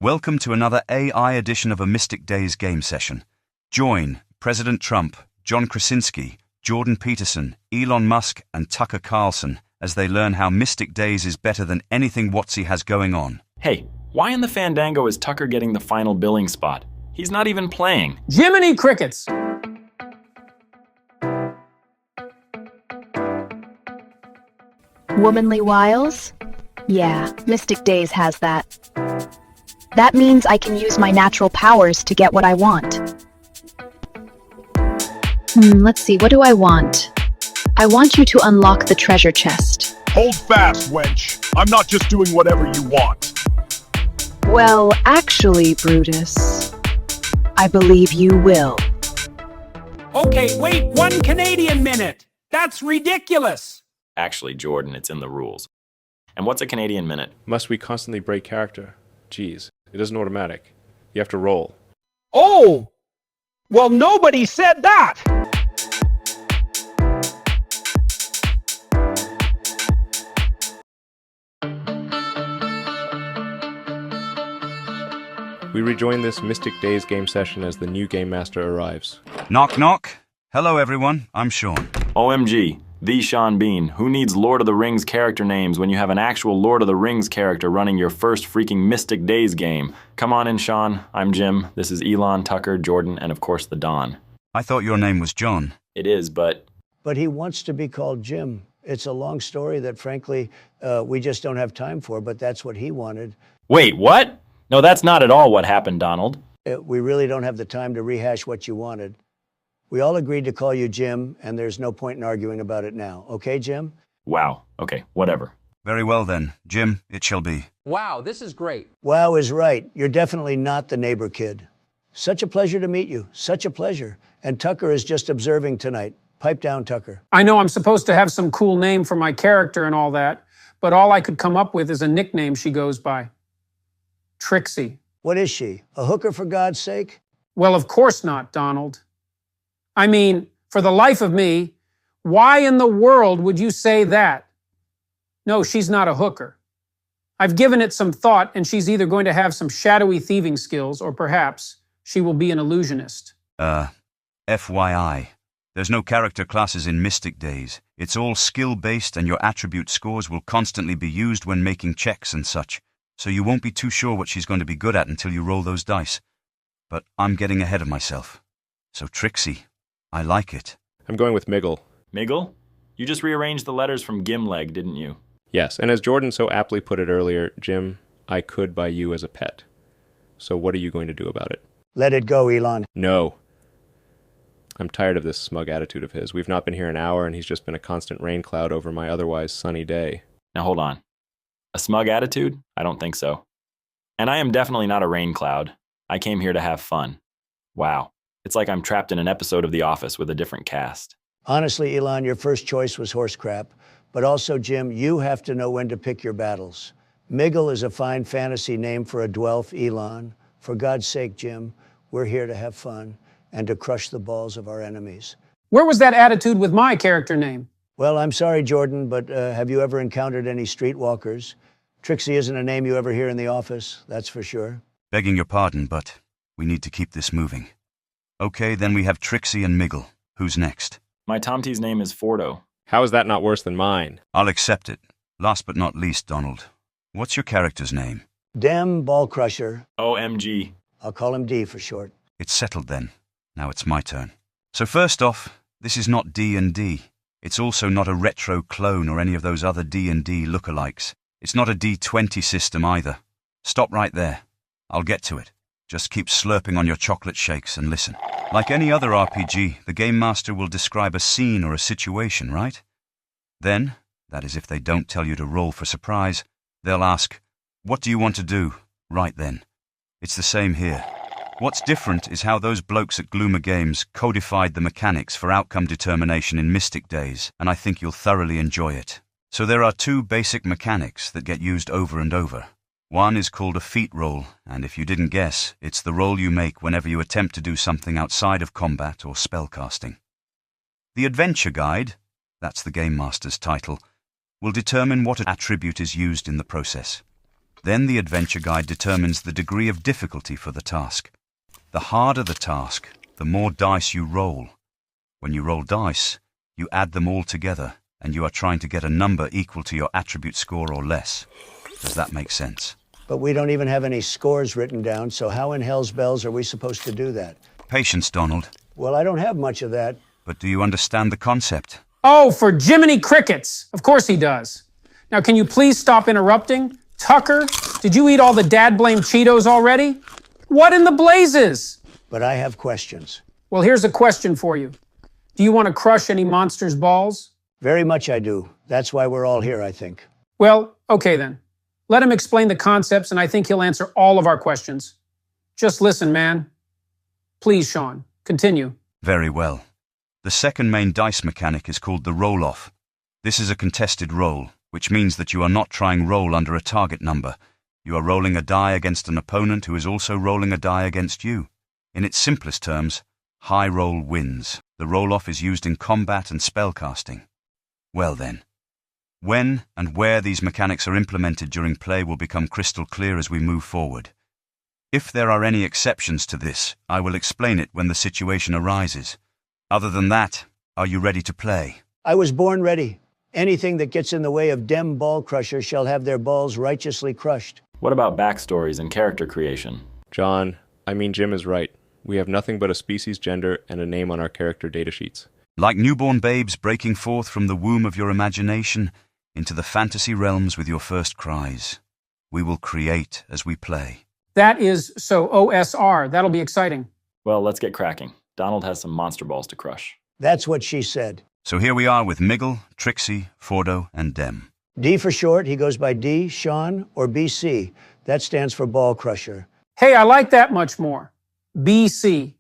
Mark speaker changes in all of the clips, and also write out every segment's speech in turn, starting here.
Speaker 1: Welcome to another AI edition of a Mystic Days game session. Join President Trump, John Krasinski, Jordan Peterson, Elon Musk, and Tucker Carlson as they learn how Mystic Days is better than anything WotC has going on.
Speaker 2: Hey, why in the Fandango is Tucker getting the final billing spot? He's not even playing.
Speaker 3: Jiminy Crickets!
Speaker 4: Womanly wiles? Yeah, Mystic Days has that. That means I can use my natural powers to get what I want. Let's see, what do I want? I want you to unlock the treasure chest.
Speaker 5: Hold fast, wench. I'm not just doing whatever you want.
Speaker 4: Well, actually, Brutus, I believe you will.
Speaker 3: Okay, wait 1 Canadian minute! That's ridiculous!
Speaker 2: Actually, Jordan, it's in the rules. And what's a Canadian minute?
Speaker 6: Must we constantly break character? Geez, it isn't automatic. You have to roll.
Speaker 3: Oh! Well, nobody said that!
Speaker 6: We rejoin this Mystic Days game session as the new game master arrives.
Speaker 1: Knock, knock. Hello, everyone. I'm Sean.
Speaker 2: OMG, the Sean Bean. Who needs Lord of the Rings character names when you have an actual Lord of the Rings character running your first freaking Mystic Days game? Come on in, Sean. I'm Jim. This is Elon, Tucker, Jordan, and of course the Don.
Speaker 1: I thought your name was John.
Speaker 2: It is, but
Speaker 7: he wants to be called Jim. It's a long story that, frankly, we just don't have time for, but that's what he wanted.
Speaker 2: wait, what? No, that's not at all what happened, Donald.
Speaker 7: We really don't have the time to rehash what you wanted. We all agreed to call you Jim, and there's no point in arguing about it now. Okay, Jim?
Speaker 2: Wow. Okay, whatever.
Speaker 1: Very well then. Jim, it shall be.
Speaker 8: Wow, this is great.
Speaker 7: Wow is right. You're definitely not the neighbor kid. Such a pleasure to meet you. Such a pleasure. And Tucker is just observing tonight. Pipe down, Tucker.
Speaker 3: I know I'm supposed to have some cool name for my character and all that, but all I could come up with is a nickname she goes by. Trixie.
Speaker 7: What is she? A hooker, for God's sake?
Speaker 3: Well, of course not, Donald. I mean, for the life of me, why in the world would you say that? No, she's not a hooker. I've given it some thought, and she's either going to have some shadowy thieving skills, or perhaps she will be an illusionist.
Speaker 1: FYI. There's no character classes in Mystic Days. It's all skill-based, and your attribute scores will constantly be used when making checks and such. So you won't be too sure what she's going to be good at until you roll those dice. But I'm getting ahead of myself. So Trixie, I like it.
Speaker 6: I'm going with Miggle.
Speaker 2: Miggle? You just rearranged the letters from Gimleg, didn't you?
Speaker 6: Yes, and as Jordan so aptly put it earlier, Jim, I could buy you as a pet. So what are you going to do about it?
Speaker 7: Let it go, Elon.
Speaker 6: No. I'm tired of this smug attitude of his. We've not been here an hour, and he's just been a constant rain cloud over my otherwise sunny day.
Speaker 2: Now hold on. A smug attitude? I don't think so. And I am definitely not a rain cloud. I came here to have fun. Wow. It's like I'm trapped in an episode of The Office with a different cast.
Speaker 7: Honestly, Elon, your first choice was horse crap. But also, Jim, you have to know when to pick your battles. Miggle is a fine fantasy name for a dwelf, Elon. For God's sake, Jim, we're here to have fun and to crush the balls of our enemies.
Speaker 3: Where was that attitude with my character name?
Speaker 7: Well, I'm sorry, Jordan, but have you ever encountered any streetwalkers? Trixie isn't a name you ever hear in the office, that's for sure.
Speaker 1: Begging your pardon, but we need to keep this moving. Okay, then we have Trixie and Miggle. Who's next?
Speaker 2: My Tomty's name is Fordo.
Speaker 6: How is that not worse than mine?
Speaker 1: I'll accept it. Last but not least, Donald. What's your character's name?
Speaker 7: Dem Ball Crusher.
Speaker 2: OMG.
Speaker 7: I'll call him D for short.
Speaker 1: It's settled then. Now it's my turn. So first off, this is not D&D. It's also not a retro clone or any of those other D&D lookalikes. It's not a D20 system either. Stop right there. I'll get to it. Just keep slurping on your chocolate shakes and listen. Like any other RPG, the Game Master will describe a scene or a situation, right? Then, that is if they don't tell you to roll for surprise, they'll ask, "What do you want to do?" Right then. It's the same here. What's different is how those blokes at Gloomer Games codified the mechanics for outcome determination in Mystic Days, and I think you'll thoroughly enjoy it. So there are two basic mechanics that get used over and over. One is called a feat roll, and if you didn't guess, it's the roll you make whenever you attempt to do something outside of combat or spellcasting. The Adventure Guide, that's the Game Master's title, will determine what attribute is used in the process. Then the adventure guide determines the degree of difficulty for the task. The harder the task, the more dice you roll. When you roll dice, you add them all together, and you are trying to get a number equal to your attribute score or less. Does that make sense?
Speaker 7: But we don't even have any scores written down, so how in hell's bells are we supposed to do that?
Speaker 1: Patience, Donald.
Speaker 7: Well, I don't have much of that.
Speaker 1: But do you understand the concept?
Speaker 3: Oh, for Jiminy Crickets! Of course he does. Now, can you please stop interrupting? Tucker, did you eat all the dad-blame Cheetos already? What in the blazes?
Speaker 7: But I have questions.
Speaker 3: Well, here's a question for you. Do you want to crush any monsters' balls?
Speaker 7: Very much I do. That's why we're all here, I think.
Speaker 3: Well, okay then. Let him explain the concepts, and I think he'll answer all of our questions. Just listen, man. Please, Sean, continue.
Speaker 1: Very well. The second main dice mechanic is called the roll-off. This is a contested roll, which means that you are not trying roll under a target number. You are rolling a die against an opponent who is also rolling a die against you. In its simplest terms, high roll wins. The roll-off is used in combat and spellcasting. Well then, when and where these mechanics are implemented during play will become crystal clear as we move forward. If there are any exceptions to this, I will explain it when the situation arises. Other than that, are you ready to play?
Speaker 7: I was born ready. Anything that gets in the way of dem ball crushers shall have their balls righteously crushed.
Speaker 2: What about backstories and character creation?
Speaker 6: John, Jim is right. We have nothing but a species, gender, and a name on our character data sheets.
Speaker 1: Like newborn babes breaking forth from the womb of your imagination into the fantasy realms with your first cries, we will create as we play.
Speaker 3: That is so OSR. That'll be exciting.
Speaker 2: Well, let's get cracking. Donald has some monster balls to crush.
Speaker 7: That's what she said.
Speaker 1: So here we are with Miggle, Trixie, Fordo, and Dem.
Speaker 7: D for short, he goes by D, Sean, or BC. That stands for ball crusher.
Speaker 3: Hey, I like that much more. BC.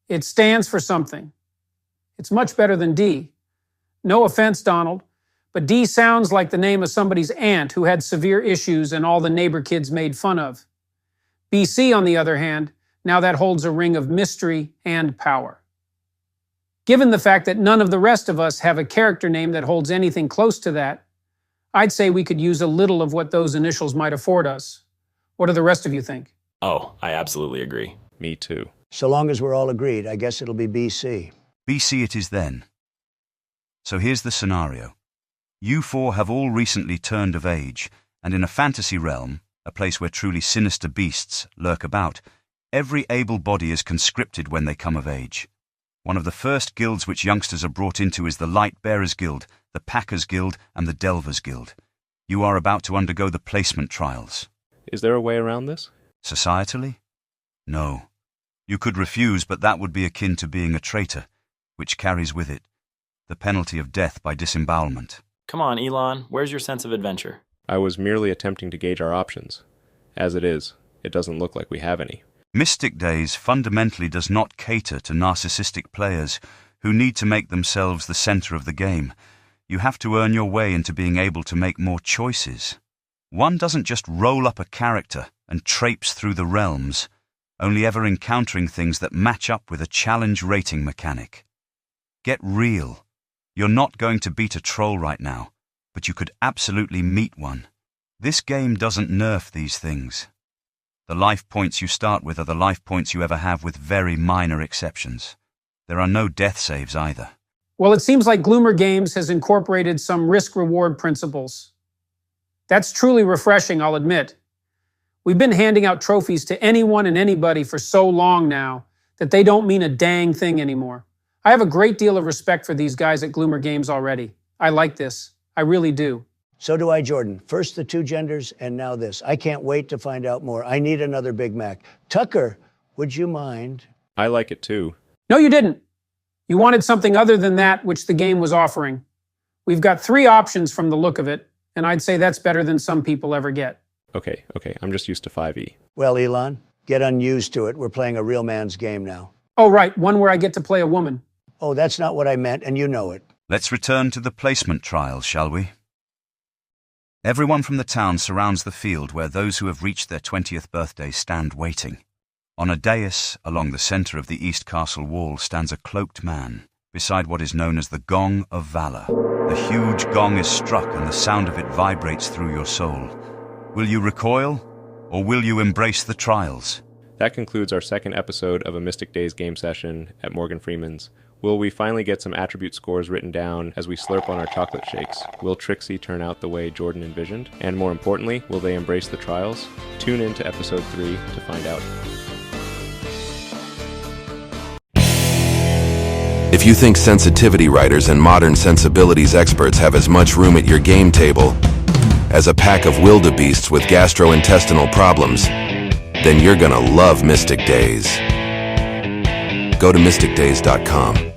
Speaker 3: It stands for something. It's much better than D. No offense, Donald, but D sounds like the name of somebody's aunt who had severe issues and all the neighbor kids made fun of. BC, on the other hand, now that holds a ring of mystery and power. Given the fact that none of the rest of us have a character name that holds anything close to that, I'd say we could use a little of what those initials might afford us. What do the rest of you think?
Speaker 2: Oh, I absolutely agree.
Speaker 6: Me too.
Speaker 7: So long as we're all agreed, I guess it'll be BC.
Speaker 1: BC it is then. So here's the scenario. You four have all recently turned of age, and in a fantasy realm, a place where truly sinister beasts lurk about, every able body is conscripted when they come of age. One of the first guilds which youngsters are brought into is the Light Bearers Guild, the Packers Guild, and the Delvers Guild. You are about to undergo the placement trials.
Speaker 6: Is there a way around this?
Speaker 1: Societally? No. You could refuse, but that would be akin to being a traitor, which carries with it the penalty of death by disembowelment.
Speaker 2: Come on, Elon, where's your sense of adventure?
Speaker 6: I was merely attempting to gauge our options. As it is, it doesn't look like we have any.
Speaker 1: Mystic Days fundamentally does not cater to narcissistic players who need to make themselves the center of the game. You have to earn your way into being able to make more choices. One doesn't just roll up a character and traipse through the realms, only ever encountering things that match up with a challenge rating mechanic. Get real. You're not going to beat a troll right now, but you could absolutely meet one. This game doesn't nerf these things. The life points you start with are the life points you ever have, with very minor exceptions. There are no death saves either.
Speaker 3: Well, it seems like Gloomer Games has incorporated some risk-reward principles. That's truly refreshing, I'll admit. We've been handing out trophies to anyone and anybody for so long now that they don't mean a dang thing anymore. I have a great deal of respect for these guys at Gloomer Games already. I like this. I really do.
Speaker 7: So do I, Jordan. First the two genders, and now this. I can't wait to find out more. I need another Big Mac. Tucker, would you mind?
Speaker 6: I like it too.
Speaker 3: No, you didn't. You wanted something other than that which the game was offering. We've got 3 options from the look of it, and I'd say that's better than some people ever get.
Speaker 6: Okay, I'm just used to 5e.
Speaker 7: Well, Elon, get unused to it. We're playing a real man's game now.
Speaker 3: Oh, right, one where I get to play a woman.
Speaker 7: Oh, that's not what I meant, and you know it.
Speaker 1: Let's return to the placement trials, shall we? Everyone from the town surrounds the field where those who have reached their 20th birthday stand waiting. On a dais along the center of the East Castle wall stands a cloaked man, beside what is known as the Gong of Valor. The huge gong is struck and the sound of it vibrates through your soul. Will you recoil, or will you embrace the trials?
Speaker 6: That concludes our second episode of a Mystic Days game session at Morgan Freeman's. Will we finally get some attribute scores written down as we slurp on our chocolate shakes? Will Trixie turn out the way Jordan envisioned? And more importantly, will they embrace the trials? Tune in to episode 3 to find out.
Speaker 8: If you think sensitivity writers and modern sensibilities experts have as much room at your game table as a pack of wildebeests with gastrointestinal problems, then you're gonna love Mystic Days. Go to mysticdays.com.